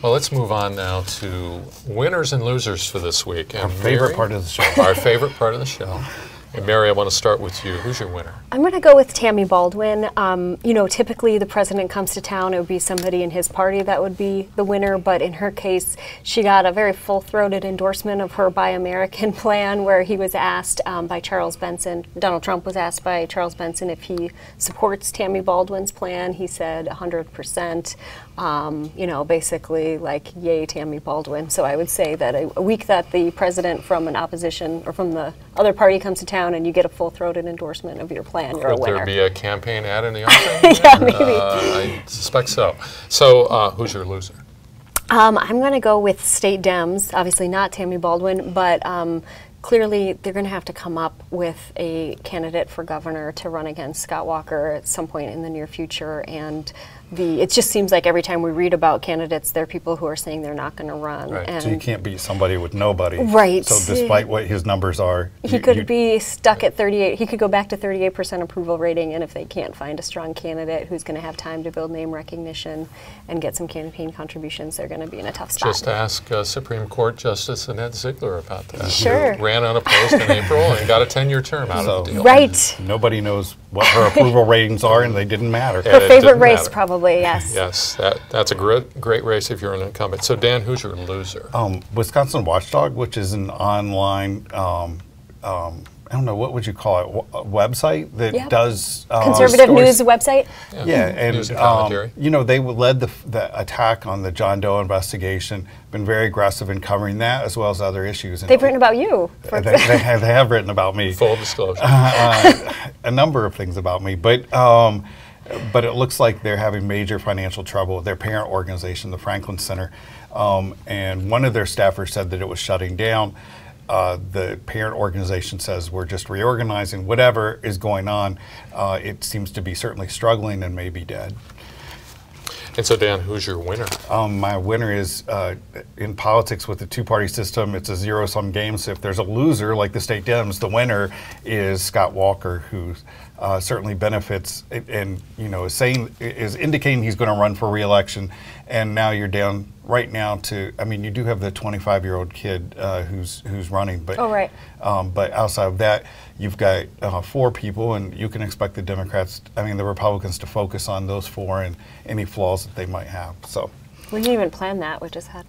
Well, let's move on now to winners and losers for this week. And Our favorite part of the show. Our favorite part of the show. And Mary, I want to start with you. Who's your winner? I'm going to go with Tammy Baldwin. You know, typically the president comes to town, it would be somebody in his party that would be the winner, but in her case, she got a very full-throated endorsement of her Buy American plan, where he was asked by Charles Benson, Donald Trump was asked by Charles Benson if he supports Tammy Baldwin's plan. He said 100%. You know, basically like, yay, Tammy Baldwin. So I would say that a week that the president from an opposition or from the other party comes to town and you get a full-throated endorsement of your plan, you're a winner. Could there be a campaign ad in the offing? Yeah, maybe. I suspect so. So who's your loser? I'm going to go with state Dems, obviously not Tammy Baldwin, but clearly they're going to have to come up with a candidate for governor to run against Scott Walker at some point in the near future. And it just seems like every time we read about candidates, there are people who are saying they're not going to run. Right. And so you can't beat somebody with nobody. Right. So despite what his numbers are, he could be stuck at 38. He could go back to 38% approval rating, and if they can't find a strong candidate who's going to have time to build name recognition and get some campaign contributions, they're going to be in a tough spot. Just ask Supreme Court Justice Annette Ziegler about that. Sure. Who ran unopposed in April and got a 10-year term out of the deal. Right. Nobody knows what her approval ratings are, and they didn't matter. Her favorite race, probably, yes. Yes, that's a great race if you're an incumbent. So Dan, who's your loser? Wisconsin Watchdog, which is an online, I don't know, what would you call it, a website that does conservative news website? Yeah, and news and commentary. you know, they led the attack on the John Doe investigation, been very aggressive in covering that as well as other issues. They've written about you. They have written about me. Full disclosure. A number of things about me, but it looks like they're having major financial trouble with their parent organization, the Franklin Center, and one of their staffers said that it was shutting down. The parent organization says we're just reorganizing. Whatever is going on, it seems to be certainly struggling and may be dead. And so, Dan, who's your winner? My winner is, in politics with the two-party system, it's a zero-sum game. So if there's a loser, like the state Dems, the winner is Scott Walker, who certainly benefits and, you know, is indicating he's going to run for re-election. And now you're down right now to, I mean, you do have the 25-year-old kid who's running, but but outside of that, you've got 4 people, and you can expect the the Republicans to focus on those 4 and any flaws that they might have. So we didn't even plan that. We just had.